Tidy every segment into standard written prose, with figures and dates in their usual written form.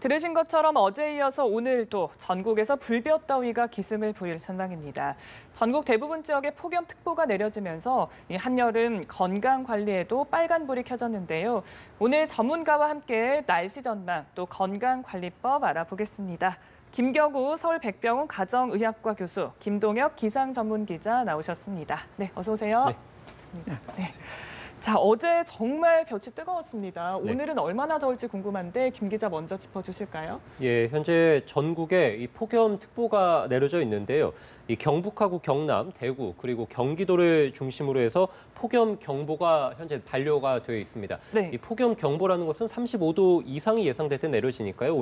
들으신 것처럼 어제에 이어서 오늘도 전국에서 불볕더위가 기승을 부릴 전망입니다. 전국 대부분 지역에 폭염특보가 내려지면서 한여름 건강관리에도 빨간불이 켜졌는데요. 오늘 전문가와 함께 날씨 전망 또 건강관리법 알아보겠습니다. 김경우 서울백병원 가정의학과 교수, 김동혁 기상전문기자 나오셨습니다. 네, 어서 오세요. 네. 네. 자, 어제 정말 볕이 뜨거웠습니다. 네. 오늘은 얼마나 더울지 궁금한데 김 기자 먼저 짚어주실까요? 예, 현재 전국에 이 폭염특보가 내려져 있는데요. 이 경북하고 경남, 대구 그리고 경기도를 중심으로 해서 폭염경보가 현재 반려가 되어 있습니다. 네. 이 폭염경보라는 것은 35도 이상이 예상될 때 내려지니까요.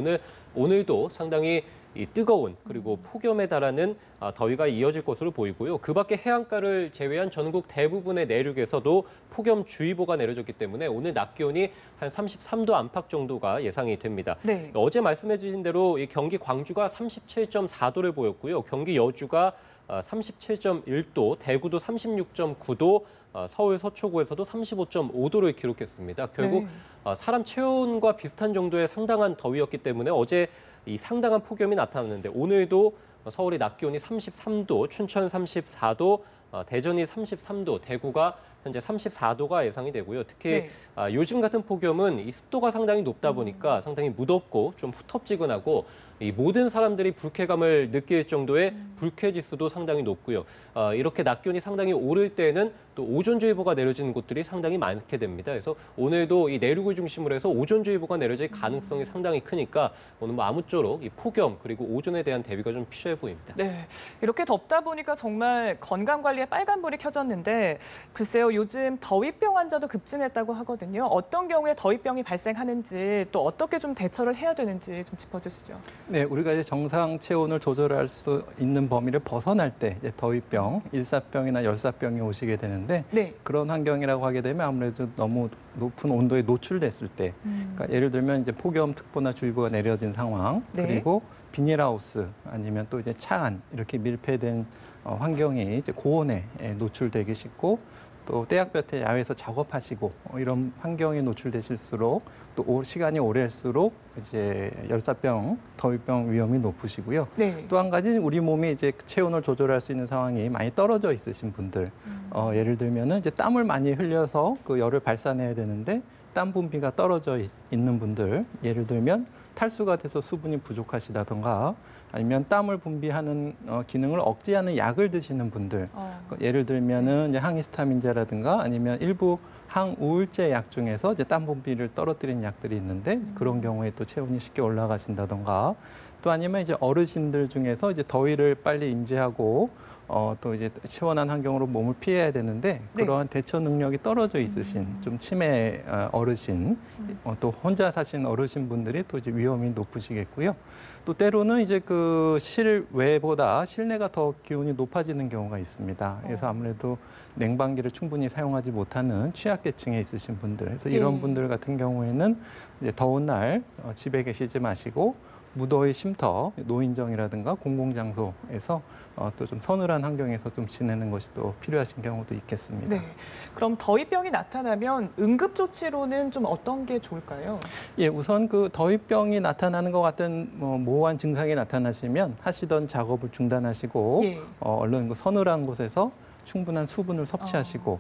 오늘도 상당히 이 뜨거운 그리고 폭염에 달하는 더위가 이어질 것으로 보이고요. 그 밖에 해안가를 제외한 전국 대부분의 내륙에서도 폭염주의보가 내려졌기 때문에 오늘 낮 기온이 한 33도 안팎 정도가 예상이 됩니다. 네. 어제 말씀해 주신 대로 이 경기 광주가 37.4도를 보였고요. 경기 여주가 37.1도, 대구도 36.9도, 서울 서초구에서도 35.5도를 기록했습니다. 결국 네. 사람 체온과 비슷한 정도의 상당한 더위였기 때문에 어제 이 상당한 폭염이 나타났는데 오늘도 서울이 낮 기온이 33도, 춘천 34도, 대전이 33도, 대구가 현재 34도가 예상이 되고요. 특히 네. 요즘 같은 폭염은 이 습도가 상당히 높다 보니까 상당히 무덥고 좀 후텁지근하고 이 모든 사람들이 불쾌감을 느낄 정도의 불쾌지수도 상당히 높고요. 이렇게 낮 기온이 상당히 오를 때는 또 오존주의보가 내려지는 곳들이 상당히 많게 됩니다. 그래서 오늘도 이 내륙을 중심으로 해서 오존주의보가 내려질 가능성이 상당히 크니까 오늘 뭐 아무쪼록 이 폭염 그리고 오존에 대한 대비가 좀 필요해 보입니다. 네, 이렇게 덥다 보니까 정말 건강관리에 빨간불이 켜졌는데 글쎄요, 요즘 더위병 환자도 급증했다고 하거든요. 어떤 경우에 더위병이 발생하는지 또 어떻게 좀 대처를 해야 되는지 좀 짚어주시죠. 네, 우리가 이제 정상 체온을 조절할 수 있는 범위를 벗어날 때 이제 더위병, 일사병이나 열사병이 오시게 되는데 네. 그런 환경이라고 하게 되면 아무래도 너무 높은 온도에 노출됐을 때, 그러니까 예를 들면 이제 폭염특보나 주의보가 내려진 상황, 네. 그리고 비닐하우스 아니면 또 이제 차 안 이렇게 밀폐된 환경이 이제 고온에 노출되기 쉽고. 또 때약볕에 야외에서 작업하시고 이런 환경에 노출되실수록 또 시간이 오래할수록 이제 열사병, 더위병 위험이 높으시고요. 네. 또 한 가지 우리 몸이 이제 체온을 조절할 수 있는 상황이 많이 떨어져 있으신 분들, 예를 들면은 이제 땀을 많이 흘려서 그 열을 발산해야 되는데 땀 분비가 떨어져 있는 분들, 예를 들면 탈수가 돼서 수분이 부족하시다던가 아니면 땀을 분비하는 기능을 억제하는 약을 드시는 분들, 예를 들면은 이제 항히스타민제라든가 아니면 일부 항우울제 약 중에서 이제 땀 분비를 떨어뜨리는 약들이 있는데 그런 경우에 또 체온이 쉽게 올라가신다던가 또 아니면 이제 어르신들 중에서 이제 더위를 빨리 인지하고 또 이제 시원한 환경으로 몸을 피해야 되는데 그러한 대처 능력이 떨어져 있으신 좀 치매 어르신, 또 혼자 사신 어르신 분들이 또 이제 위험이 높으시겠고요. 또 때로는 이제 그 실외보다 실내가 더 기온이 높아지는 경우가 있습니다. 그래서 아무래도 냉방기를 충분히 사용하지 못하는 취약계층에 있으신 분들, 그래서 이런 분들 같은 경우에는 이제 더운 날 집에 계시지 마시고 무더위 쉼터, 노인정이라든가 공공장소에서 또 좀 서늘한 환경에서 좀 지내는 것이 또 필요하신 경우도 있겠습니다. 네. 그럼 더위병이 나타나면 응급조치로는 좀 어떤 게 좋을까요? 예, 우선 그 더위병이 나타나는 것 같은 모호한 증상이 나타나시면 하시던 작업을 중단하시고 예. 얼른 그 서늘한 곳에서 충분한 수분을 섭취하시고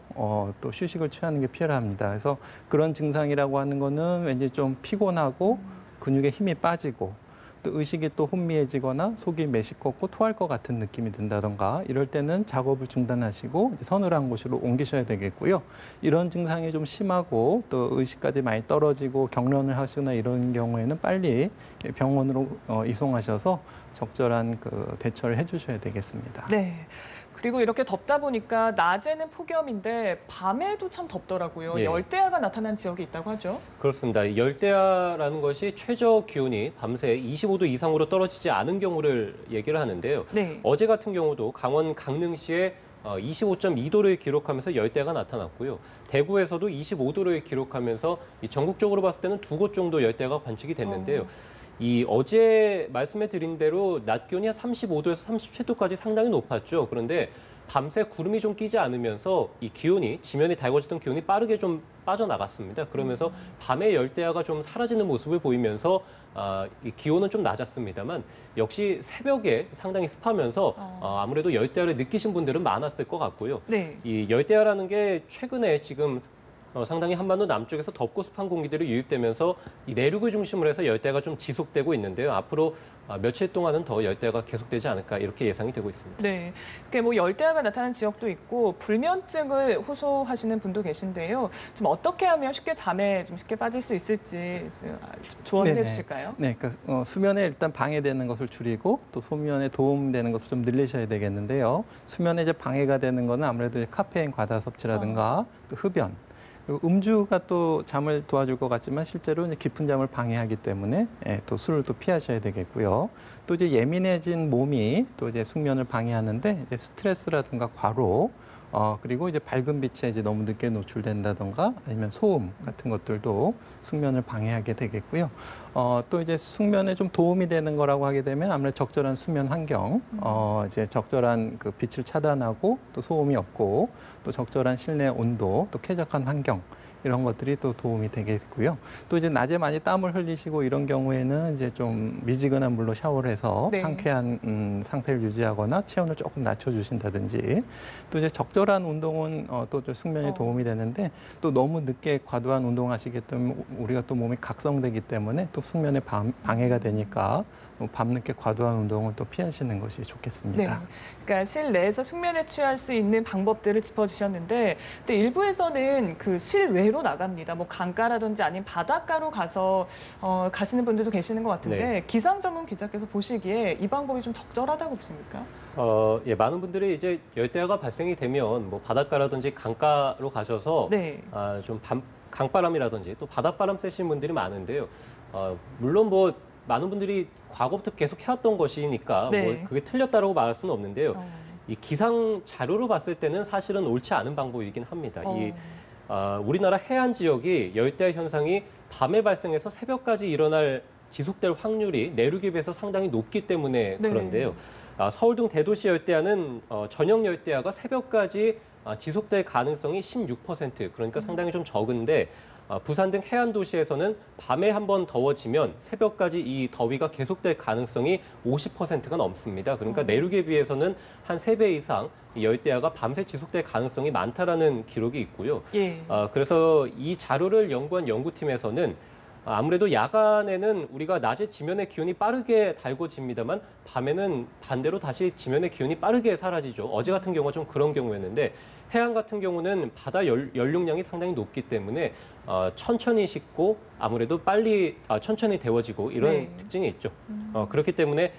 또 휴식을 취하는 게 필요합니다. 그래서 그런 증상이라고 하는 거는 왠지 좀 피곤하고 근육에 힘이 빠지고 또 의식이 또 혼미해지거나 속이 메시껍고 토할 것 같은 느낌이 든다던가 이럴 때는 작업을 중단하시고 서늘한 곳으로 옮기셔야 되겠고요. 이런 증상이 좀 심하고 또 의식까지 많이 떨어지고 경련을 하시거나 이런 경우에는 빨리 병원으로 이송하셔서 적절한 그 대처를 해주셔야 되겠습니다. 네. 그리고 이렇게 덥다 보니까 낮에는 폭염인데 밤에도 참 덥더라고요. 예. 열대야가 나타난 지역이 있다고 하죠. 그렇습니다. 열대야라는 것이 최저 기온이 밤새 25도 이상으로 떨어지지 않은 경우를 얘기를 하는데요. 네. 어제 같은 경우도 강원 강릉시에 25.2도를 기록하면서 열대야가 나타났고요. 대구에서도 25도를 기록하면서 전국적으로 봤을 때는 2곳 정도 열대야가 관측이 됐는데요. 이 어제 말씀해 드린 대로 낮 기온이 한 35도에서 37도까지 상당히 높았죠. 그런데 밤새 구름이 좀 끼지 않으면서 이 기온이 지면에 달궈지던 기온이 빠르게 좀 빠져나갔습니다. 그러면서 밤에 열대야가 좀 사라지는 모습을 보이면서 이 기온은 좀 낮았습니다만 역시 새벽에 상당히 습하면서 아무래도 열대야를 느끼신 분들은 많았을 것 같고요. 네. 이 열대야라는 게 최근에 지금 상당히 한반도 남쪽에서 덥고 습한 공기들이 유입되면서 이 내륙을 중심으로 해서 열대야가 좀 지속되고 있는데요. 앞으로 며칠 동안은 더 열대야가 계속되지 않을까 이렇게 예상이 되고 있습니다. 네, 그게 뭐 열대야가 나타나는 지역도 있고 불면증을 호소하시는 분도 계신데요. 좀 어떻게 하면 쉽게 잠에 좀 쉽게 빠질 수 있을지 좀 조언을 네네. 해주실까요? 네, 그러니까 수면에 일단 방해되는 것을 줄이고 또 수면에 도움되는 것을 좀 늘리셔야 되겠는데요. 수면에 이제 방해가 되는 거는 아무래도 이제 카페인 과다 섭취라든가 또 흡연. 그리고 음주가 또 잠을 도와줄 것 같지만 실제로 이제 깊은 잠을 방해하기 때문에 또 술을 또 피하셔야 되겠고요. 또 이제 예민해진 몸이 또 이제 숙면을 방해하는데 이제 스트레스라든가 과로 그리고 이제 밝은 빛에 이제 너무 늦게 노출된다던가 아니면 소음 같은 것들도 숙면을 방해하게 되겠고요. 또 이제 숙면에 좀 도움이 되는 거라고 하게 되면 아무래도 적절한 수면 환경, 이제 적절한 그 빛을 차단하고 또 소음이 없고 또 적절한 실내 온도, 또 쾌적한 환경. 이런 것들이 또 도움이 되겠고요. 또 이제 낮에 많이 땀을 흘리시고 이런 경우에는 이제 좀 미지근한 물로 샤워를 해서 네. 상쾌한 상태를 유지하거나 체온을 조금 낮춰주신다든지 또 이제 적절한 운동은 또 숙면에 도움이 되는데 또 너무 늦게 과도한 운동하시기 때문에 우리가 또 몸이 각성되기 때문에 또 숙면에 방해가 되니까 밤늦게 과도한 운동은 또 피하시는 것이 좋겠습니다. 네, 그러니까 실내에서 숙면에 취할 수 있는 방법들을 짚어주셨는데, 근데 일부에서는 그 실외로 나갑니다. 뭐 강가라든지 아니면 바닷가로 가서 가시는 분들도 계시는 것 같은데 네. 기상 전문 기자께서 보시기에 이 방법이 좀 적절하다고 보십니까? 예, 많은 분들이 이제 열대야가 발생이 되면 뭐 바닷가라든지 강가로 가셔서 네. 좀 강바람이라든지 또 바닷바람 쐬시는 분들이 많은데요. 물론 뭐 많은 분들이 과거부터 계속 해왔던 것이니까 네. 뭐 그게 틀렸다라고 말할 수는 없는데요. 어. 이 기상 자료로 봤을 때는 사실은 옳지 않은 방법이긴 합니다. 이 우리나라 해안 지역이 열대야 현상이 밤에 발생해서 새벽까지 일어날 지속될 확률이 내륙에 비해서 상당히 높기 때문에 네. 그런데요. 서울 등 대도시 열대야는 저녁 열대야가 새벽까지 지속될 가능성이 16%, 그러니까 상당히 좀 적은데 부산 등 해안 도시에서는 밤에 한번 더워지면 새벽까지 이 더위가 계속될 가능성이 50%가 넘습니다. 그러니까 내륙에 비해서는 한 3배 이상 이 열대야가 밤새 지속될 가능성이 많다라는 기록이 있고요. 예. 그래서 이 자료를 연구한 연구팀에서는 아무래도 야간에는 우리가 낮에 지면의 기온이 빠르게 달궈집니다만 밤에는 반대로 다시 지면의 기온이 빠르게 사라지죠. 어제 같은 경우가 좀 그런 경우였는데 해안 같은 경우는 바다 연륙량이 상당히 높기 때문에 천천히 식고 아무래도 빨리 천천히 데워지고 이런 네. 특징이 있죠. 그렇기 때문에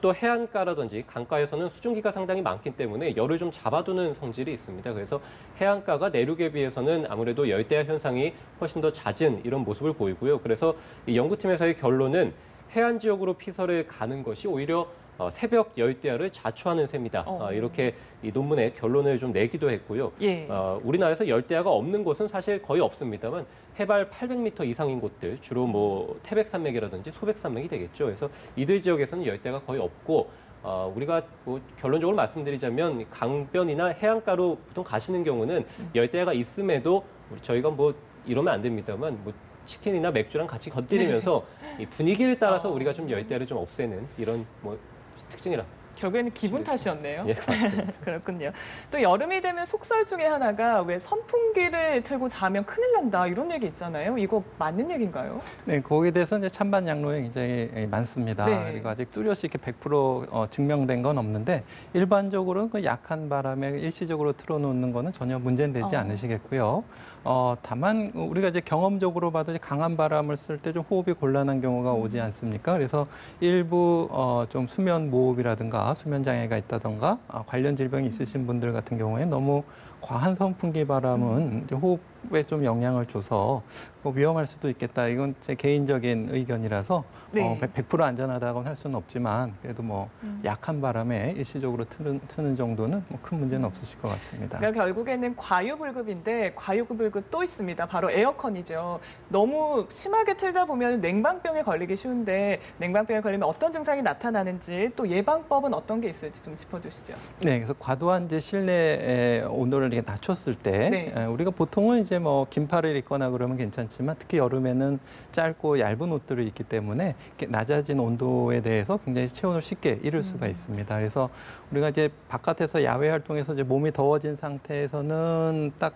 또 해안가라든지 강가에서는 수증기가 상당히 많기 때문에 열을 좀 잡아두는 성질이 있습니다. 그래서 해안가가 내륙에 비해서는 아무래도 열대야 현상이 훨씬 더 잦은 이런 모습을 보이고요. 그래서 이 연구팀에서의 결론은 해안 지역으로 피서를 가는 것이 오히려 새벽 열대야를 자초하는 셈이다. 이렇게 이 논문의 결론을 좀 내기도 했고요. 예. 우리나라에서 열대야가 없는 곳은 사실 거의 없습니다만 해발 800m 이상인 곳들, 주로 뭐 태백산맥이라든지 소백산맥이 되겠죠. 그래서 이들 지역에서는 열대야가 거의 없고 우리가 뭐 결론적으로 말씀드리자면 강변이나 해안가로 보통 가시는 경우는 열대야가 있음에도 저희가 뭐 이러면 안 됩니다만 뭐 치킨이나 맥주랑 같이 곁들이면서 이 분위기를 따라서 우리가 좀 열대야를 좀 없애는 이런 뭐 특징이라. 결국에는 기분 탓이었네요. 예, 맞습니다. 그렇군요. 또 여름이 되면 속설 중에 하나가 왜 선풍기를 틀고 자면 큰일 난다 이런 얘기 있잖아요. 이거 맞는 얘기인가요? 네, 거기에 대해서 이제 찬반 양론이 굉장히 많습니다. 네. 그리고 아직 뚜렷이 이렇게 100% 증명된 건 없는데 일반적으로는 그 약한 바람에 일시적으로 틀어놓는 거는 전혀 문제는 되지 않으시겠고요. 다만 우리가 이제 경험적으로 봐도 이제 강한 바람을 쓸 때 좀 호흡이 곤란한 경우가 오지 않습니까? 그래서 일부 좀 수면 무호흡이라든가 수면 장애가 있다던가 관련 질병이 있으신 분들 같은 경우에 너무 과한 선풍기 바람은 이제 호흡에 좀 영향을 줘서 위험할 수도 있겠다. 이건 제 개인적인 의견이라서 네. 100% 안전하다고는 할 수는 없지만 그래도 뭐 약한 바람에 일시적으로 트는 정도는 뭐 큰 문제는 없으실 것 같습니다. 그러니까 결국에는 과유불급인데 과유불급 또 있습니다. 바로 에어컨이죠. 너무 심하게 틀다 보면 냉방병에 걸리기 쉬운데 냉방병에 걸리면 어떤 증상이 나타나는지 또 예방법은 어떤 게 있을지 좀 짚어주시죠. 네, 그래서 과도한 이제 실내 온도를 이렇게 낮췄을 때 네. 우리가 보통은 이제 뭐 긴팔을 입거나 그러면 괜찮지만 특히 여름에는 짧고 얇은 옷들을 입기 때문에 이렇게 낮아진 온도에 대해서 굉장히 체온을 쉽게 잃을 수가 있습니다. 그래서 우리가 이제 바깥에서 야외 활동에서 이제 몸이 더워진 상태에서는 딱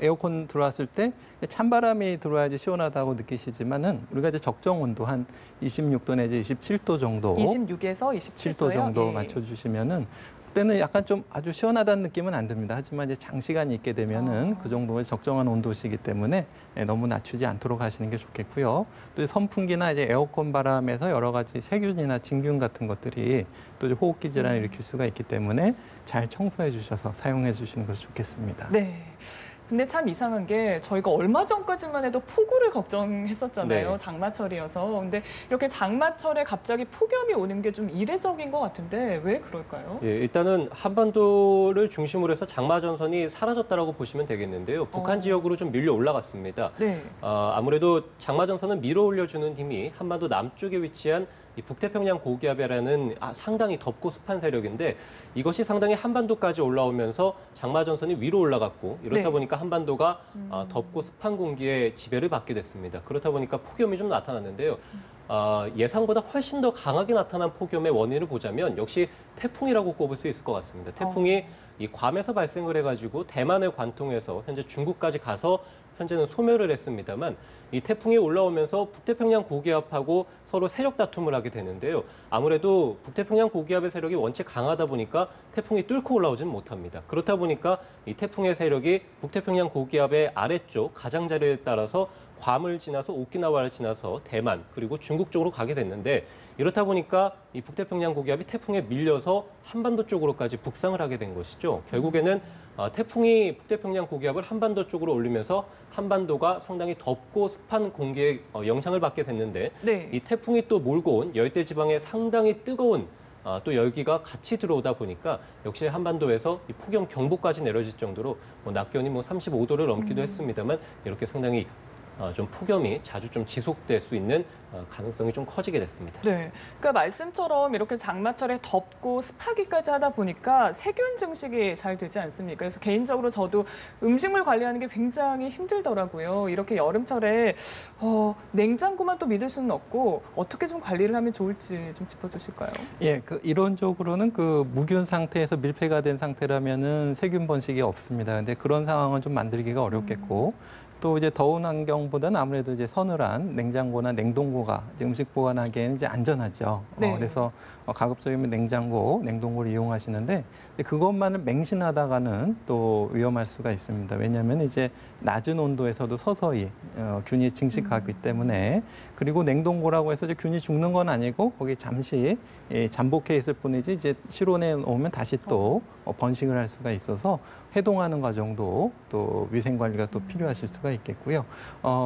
에어컨 들어왔을 때 찬바람이 들어와야지 시원하다고 느끼시지만은 우리가 이제 적정 온도 한 26도 내지 27도 정도 26에서 7도 27도요. 정도 예. 맞춰주시면은 그때는 약간 좀 아주 시원하다는 느낌은 안 듭니다. 하지만 이제 장시간 있게 되면은 그 정도의 적정한 온도시기 때문에 너무 낮추지 않도록 하시는 게 좋겠고요. 또 선풍기나 이제 에어컨 바람에서 여러 가지 세균이나 진균 같은 것들이 또 이제 호흡기 질환을 일으킬 수가 있기 때문에 잘 청소해 주셔서 사용해 주시는 것이 좋겠습니다. 네. 근데 참 이상한 게 저희가 얼마 전까지만 해도 폭우를 걱정했었잖아요. 네. 장마철이어서. 근데 이렇게 장마철에 갑자기 폭염이 오는 게 좀 이례적인 것 같은데 왜 그럴까요? 예, 일단은 한반도를 중심으로 해서 장마 전선이 사라졌다라고 보시면 되겠는데요. 북한 지역으로 좀 밀려 올라갔습니다. 네. 아무래도 장마 전선은 밀어 올려주는 힘이 한반도 남쪽에 위치한 이 북태평양 고기압이라는 상당히 덥고 습한 세력인데 이것이 상당히 한반도까지 올라오면서 장마 전선이 위로 올라갔고 이렇다 네. 보니까 한반도가 덥고 습한 공기의 지배를 받게 됐습니다. 그렇다 보니까 폭염이 좀 나타났는데요. 예상보다 훨씬 더 강하게 나타난 폭염의 원인을 보자면 역시 태풍이라고 꼽을 수 있을 것 같습니다. 태풍이 이 괌에서 발생을 해가지고 대만을 관통해서 현재 중국까지 가서 현재는 소멸을 했습니다만 이 태풍이 올라오면서 북태평양 고기압하고 서로 세력 다툼을 하게 되는데요. 아무래도 북태평양 고기압의 세력이 원체 강하다 보니까 태풍이 뚫고 올라오지는 못합니다. 그렇다 보니까 이 태풍의 세력이 북태평양 고기압의 아래쪽 가장자리에 따라서 괌을 지나서 오키나와를 지나서 대만 그리고 중국 쪽으로 가게 됐는데 이렇다 보니까 이 북태평양 고기압이 태풍에 밀려서 한반도 쪽으로까지 북상을 하게 된 것이죠. 결국에는 태풍이 북태평양 고기압을 한반도 쪽으로 올리면서 한반도가 상당히 덥고 습한 공기에 영향을 받게 됐는데 네. 이 태풍이 또 몰고 온 열대 지방에 상당히 뜨거운 또 열기가 같이 들어오다 보니까 역시 한반도에서 이 폭염 경보까지 내려질 정도로 낮 기온이 35도를 넘기도 했습니다만 이렇게 상당히 좀 폭염이 자주 좀 지속될 수 있는 가능성이 좀 커지게 됐습니다. 네. 그러니까 말씀처럼 이렇게 장마철에 덥고 습하기까지 하다 보니까 세균 증식이 잘 되지 않습니까? 그래서 개인적으로 저도 음식물 관리하는 게 굉장히 힘들더라고요. 이렇게 여름철에 냉장고만 또 믿을 수는 없고 어떻게 좀 관리를 하면 좋을지 좀 짚어주실까요? 예, 이론적으로는 무균 상태에서 밀폐가 된 상태라면은 세균 번식이 없습니다. 근데 그런 상황은 좀 만들기가 어렵겠고 또 이제 더운 환경보다는 아무래도 이제 서늘한 냉장고나 냉동고가 이제 음식 보관하기에는 이제 안전하죠. 네. 그래서 가급적이면 냉장고, 냉동고를 이용하시는데 그것만을 맹신하다가는 또 위험할 수가 있습니다. 왜냐하면 이제 낮은 온도에서도 서서히 균이 증식하기 때문에 그리고 냉동고라고 해서 이제 균이 죽는 건 아니고 거기 잠시 잠복해 있을 뿐이지 이제 실온에 오면 다시 또 번식을 할 수가 있어서 해동하는 과정도 또 위생 관리가 또 필요하실 수가 있겠고요.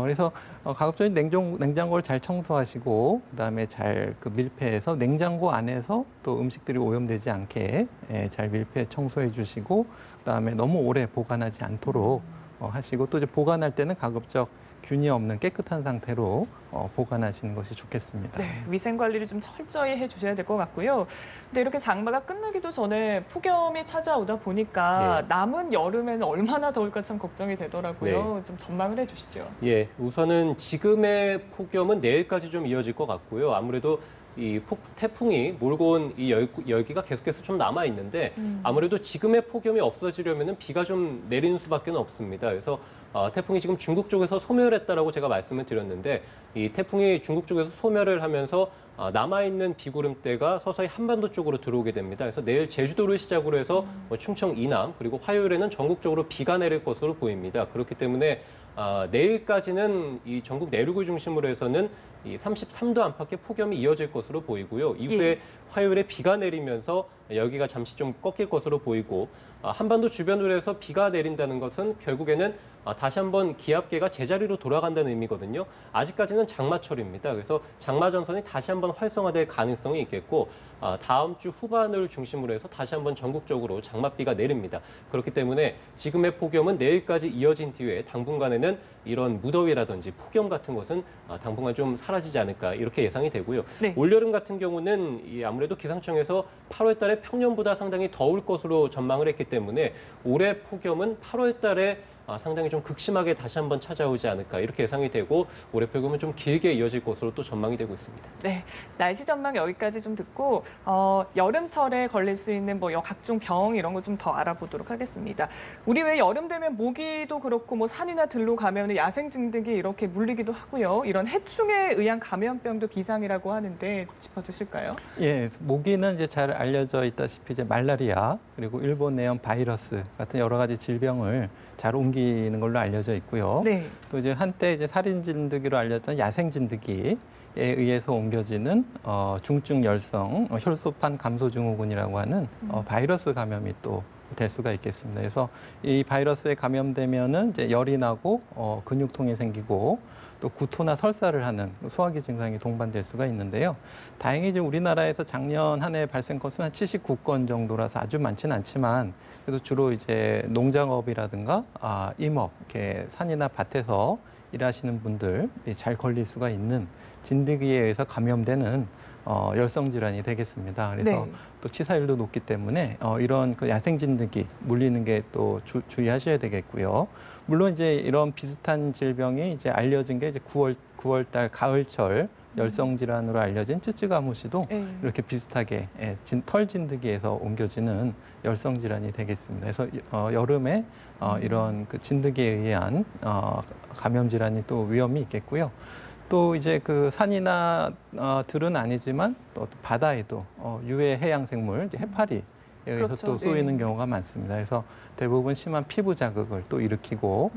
그래서 가급적이 냉장고를 잘 청소하시고 그다음에 잘 밀폐해서 냉장고 안에서 또 음식들이 오염되지 않게 잘 밀폐 청소해 주시고 그다음에 너무 오래 보관하지 않도록 하시고 또 이제 보관할 때는 가급적 균이 없는 깨끗한 상태로 보관하시는 것이 좋겠습니다. 네, 위생 관리를 좀 철저히 해주셔야 될 것 같고요. 근데 이렇게 장마가 끝나기도 전에 폭염이 찾아오다 보니까 남은 여름에는 얼마나 더울까 참 걱정이 되더라고요. 좀 전망을 해주시죠. 예, 우선은 지금의 폭염은 내일까지 좀 이어질 것 같고요. 아무래도 이 태풍이 몰고 온 이 열기가 계속해서 좀 남아 있는데 아무래도 지금의 폭염이 없어지려면 비가 좀 내리는 수밖에 없습니다. 그래서 태풍이 지금 중국 쪽에서 소멸했다라고 제가 말씀을 드렸는데 이 태풍이 중국 쪽에서 소멸을 하면서 남아있는 비구름대가 서서히 한반도 쪽으로 들어오게 됩니다. 그래서 내일 제주도를 시작으로 해서 충청 이남 그리고 화요일에는 전국적으로 비가 내릴 것으로 보입니다. 그렇기 때문에 내일까지는 이 전국 내륙을 중심으로 해서는 이 33도 안팎의 폭염이 이어질 것으로 보이고요. 이후에 화요일에 비가 내리면서 여기가 잠시 좀 꺾일 것으로 보이고 한반도 주변으로 해서 비가 내린다는 것은 결국에는 다시 한번 기압계가 제자리로 돌아간다는 의미거든요. 아직까지는 장마철입니다. 그래서 장마 전선이 다시 한번 활성화될 가능성이 있겠고 다음 주 후반을 중심으로 해서 다시 한번 전국적으로 장맛비가 내립니다. 그렇기 때문에 지금의 폭염은 내일까지 이어진 뒤에 당분간에는 이런 무더위라든지 폭염 같은 것은 당분간 좀 사라지지 않을까 이렇게 예상이 되고요. 네. 올여름 같은 경우는 아무래도 기상청에서 8월 달에 평년보다 상당히 더울 것으로 전망을 했기 때문에 올해 폭염은 8월 달에 상당히 좀 극심하게 다시 한번 찾아오지 않을까 이렇게 예상이 되고 올해 폭염은 좀 길게 이어질 것으로 또 전망이 되고 있습니다. 네, 날씨 전망 여기까지 좀 듣고 여름철에 걸릴 수 있는 뭐 각종 병 이런 거 좀 더 알아보도록 하겠습니다. 우리 왜 여름 되면 모기도 그렇고 뭐 산이나 들로 가면 야생진드기 이렇게 물리기도 하고요. 이런 해충에 의한 감염병도 비상이라고 하는데 짚어주실까요? 예, 모기는 이제 잘 알려져 있다시피 이제 말라리아 그리고 일본 내염 바이러스 같은 여러 가지 질병을 잘 옮기는 걸로 알려져 있고요. 네. 또 이제 한때 이제 살인 진드기로 알렸던 야생 진드기에 의해서 옮겨지는 중증 열성 혈소판 감소 증후군이라고 하는 바이러스 감염이 또 될 수가 있겠습니다. 그래서 이 바이러스에 감염되면은 이제 열이 나고 근육통이 생기고 또 구토나 설사를 하는 소화기 증상이 동반될 수가 있는데요. 다행히 이제 우리나라에서 작년 한 해 발생 건수는 한 79건 정도라서 아주 많지는 않지만 그래도 주로 이제 농작업이라든가 임업, 이렇게 산이나 밭에서 일하시는 분들이 잘 걸릴 수가 있는 진드기에 의해서 감염되는 열성 질환이 되겠습니다. 그래서 네. 또 치사율도 높기 때문에 이런 그 야생 진드기 물리는 게 또 주의하셔야 되겠고요. 물론 이제 이런 비슷한 질병이 이제 알려진 게 이제 9월 달 가을철 열성 질환으로 알려진 쯔쯔가무시도 이렇게 비슷하게 털 진드기에서 옮겨지는 열성 질환이 되겠습니다. 그래서 여름에 이런 그 진드기에 의한 감염 질환이 또 위험이 있겠고요. 또 이제 그 산이나 들은 아니지만 또 바다에도 유해 해양 생물 해파리에 의해서 그렇죠. 또 쏘이는 경우가 많습니다. 그래서 대부분 심한 피부 자극을 또 일으키고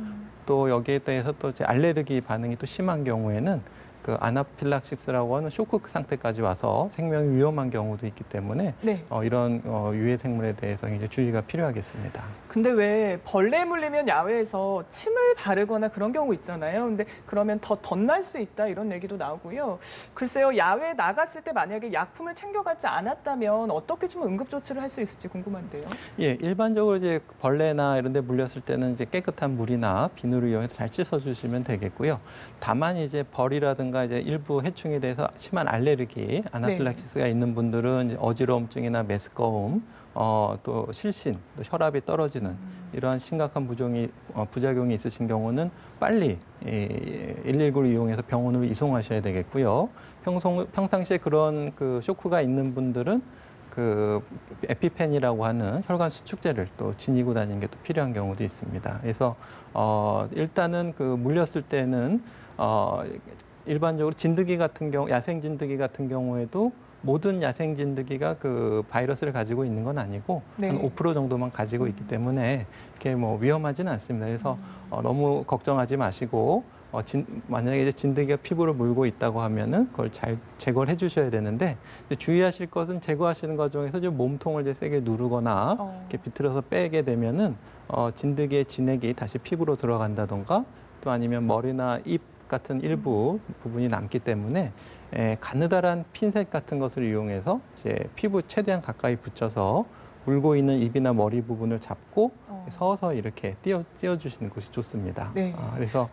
또 여기에 대해서 또 이제 알레르기 반응이 또 심한 경우에는 그 아나필락시스라고 하는 쇼크 상태까지 와서 생명이 위험한 경우도 있기 때문에 네. 이런 유해 생물에 대해서 굉장히 주의가 필요하겠습니다. 근데 왜 벌레 물리면 야외에서 침을 바르거나 그런 경우 있잖아요. 근데 그러면 더 덧날 수 있다 이런 얘기도 나오고요. 글쎄요, 야외에 나갔을 때 만약에 약품을 챙겨가지 않았다면 어떻게 좀 응급 조치를 할 수 있을지 궁금한데요. 예, 일반적으로 이제 벌레나 이런 데 물렸을 때는 이제 깨끗한 물이나 비누를 이용해서 잘 씻어주시면 되겠고요. 다만 이제 벌이라든가 이제 일부 해충에 대해서 심한 알레르기, 아나필락시스가 있는 분들은 이제 어지러움증이나 메스꺼움, 또 실신, 또 혈압이 떨어지는 이러한 심각한 부작용이 있으신 경우는 빨리 119를 이용해서 병원으로 이송하셔야 되겠고요. 평상시에 그런 그 쇼크가 있는 분들은 그 에피펜이라고 하는 혈관 수축제를 또 지니고 다니는 게 또 필요한 경우도 있습니다. 그래서 일단은 그 물렸을 때는 일반적으로 진드기 같은 경우, 야생 진드기 같은 경우에도 모든 야생 진드기가 그 바이러스를 가지고 있는 건 아니고 네. 한 5% 정도만 가지고 있기 때문에 이렇게 뭐 위험하지는 않습니다. 그래서 너무 걱정하지 마시고 만약에 이제 진드기가 피부를 물고 있다고 하면은 그걸 잘 제거를 해주셔야 되는데 주의하실 것은 제거하시는 과정에서 좀 몸통을 이제 세게 누르거나 이렇게 비틀어서 빼게 되면은 진드기의 진액이 다시 피부로 들어간다던가 또 아니면 머리나 입 같은 일부 부분이 남기 때문에 가느다란 핀셋 같은 것을 이용해서 이제 피부 최대한 가까이 붙여서 물고 있는 입이나 머리 부분을 잡고 서서히 이렇게 띄워주시는 것이 좋습니다. 네. 그래서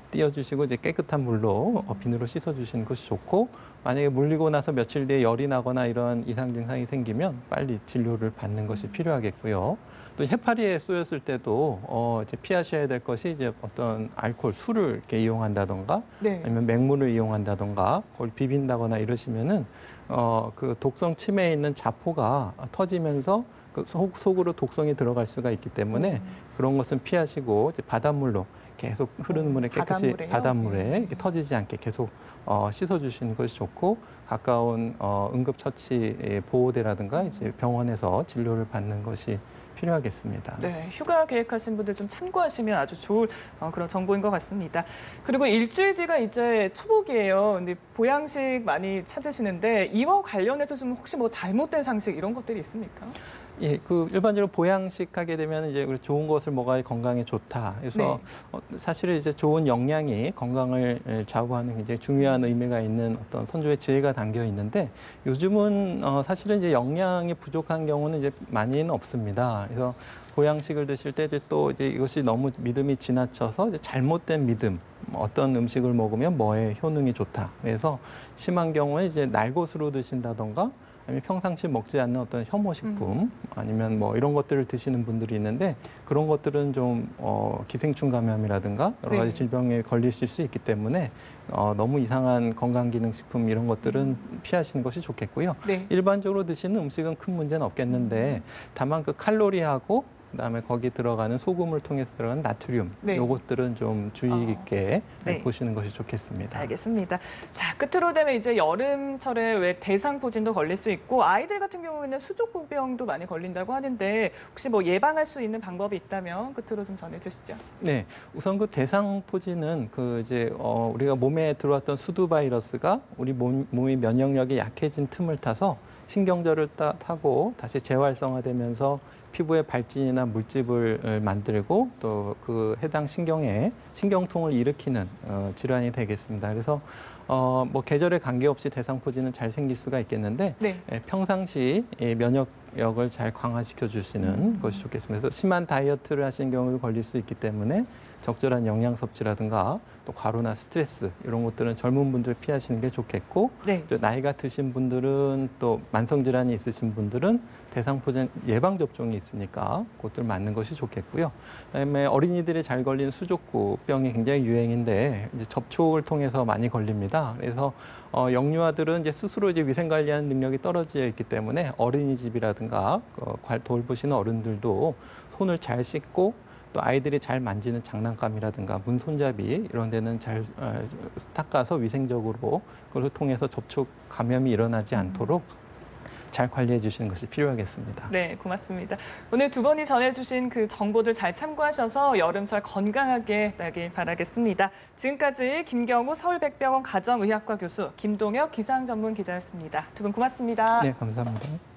띄워주시고 이제 깨끗한 물로 비누로 씻어주시는 것이 좋고 만약에 물리고 나서 며칠 뒤에 열이 나거나 이런 이상 증상이 생기면 빨리 진료를 받는 것이 필요하겠고요. 또 해파리에 쏘였을 때도 이제 피하셔야 될 것이 이제 어떤 알코올, 술을 이렇게 이용한다던가 네. 아니면 맹물을 이용한다던가 그걸 비빈다거나 이러시면은 그 독성 침에 있는 자포가 터지면서 그 속으로 독성이 들어갈 수가 있기 때문에 그런 것은 피하시고 이제 바닷물로 계속 흐르는 물에 깨끗이 바닷물에 이렇게 터지지 않게 계속 씻어주시는 것이 좋고 가까운 응급처치 보호대라든가 이제 병원에서 진료를 받는 것이 필요하겠습니다. 네, 휴가 계획하신 분들 좀 참고하시면 아주 좋을 그런 정보인 것 같습니다. 그리고 일주일 뒤가 이제 초복이에요. 근데 보양식 많이 찾으시는데 이와 관련해서 좀 혹시 뭐 잘못된 상식 이런 것들이 있습니까? 예, 그 일반적으로 보양식 하게 되면 이제 우리 좋은 것을 먹어야 건강에 좋다. 그래서 사실은 이제 좋은 영양이 건강을 좌우하는 굉장히 중요한 의미가 있는 어떤 선조의 지혜가 담겨 있는데 요즘은 사실은 이제 영양이 부족한 경우는 이제 많이는 없습니다. 그래서 보양식을 드실 때 또 이제 이것이 너무 믿음이 지나쳐서 이제 잘못된 믿음, 어떤 음식을 먹으면 뭐에 효능이 좋다. 그래서 심한 경우에 이제 날것으로 드신다던가 아니면 평상시 먹지 않는 어떤 혐오식품 아니면 뭐 이런 것들을 드시는 분들이 있는데 그런 것들은 좀 기생충 감염이라든가 여러 가지 질병에 걸리실 수 있기 때문에 너무 이상한 건강기능식품 이런 것들은 피하시는 것이 좋겠고요. 네. 일반적으로 드시는 음식은 큰 문제는 없겠는데 다만 그 칼로리하고 그다음에 거기 들어가는 소금을 통해서 들어가는 나트륨 요것들은 좀 주의 깊게 보시는 것이 좋겠습니다. 알겠습니다. 자, 끝으로 되면 이제 여름철에 왜 대상포진도 걸릴 수 있고 아이들 같은 경우에는 수족부병도 많이 걸린다고 하는데 혹시 뭐 예방할 수 있는 방법이 있다면 끝으로 좀 전해주시죠. 네, 우선 그 대상포진은 그 이제 우리가 몸에 들어왔던 수두 바이러스가 우리 몸의 면역력이 약해진 틈을 타서 신경절을 타고 다시 재활성화되면서 피부에 발진이나 물집을 만들고 또 그 해당 신경에 신경통을 일으키는 질환이 되겠습니다. 그래서 뭐 계절에 관계없이 대상포진은 잘 생길 수가 있겠는데 평상시 면역력을 잘 강화시켜 주시는 것이 좋겠습니다. 그래서 심한 다이어트를 하시는 경우도 걸릴 수 있기 때문에 적절한 영양 섭취라든가 또 과로나 스트레스 이런 것들은 젊은 분들 피하시는 게 좋겠고 나이가 드신 분들은 또 만성 질환이 있으신 분들은 대상포진 예방 접종이 있으니까 그것들 맞는 것이 좋겠고요. 그다음에 어린이들이 잘 걸리는 수족구병이 굉장히 유행인데 이제 접촉을 통해서 많이 걸립니다. 그래서 영유아들은 이제 스스로 이제 위생 관리하는 능력이 떨어져 있기 때문에 어린이집이라든가 돌보시는 어른들도 손을 잘 씻고 또 아이들이 잘 만지는 장난감이라든가 문손잡이 이런 데는 잘 닦아서 위생적으로 그걸 통해서 접촉 감염이 일어나지 않도록 잘 관리해 주시는 것이 필요하겠습니다. 네, 고맙습니다. 오늘 두 분이 전해주신 그 정보들 잘 참고하셔서 여름철 건강하게 나길 바라겠습니다. 지금까지 김경우 서울백병원 가정의학과 교수, 김동혁 기상전문기자였습니다. 두 분 고맙습니다. 네, 감사합니다.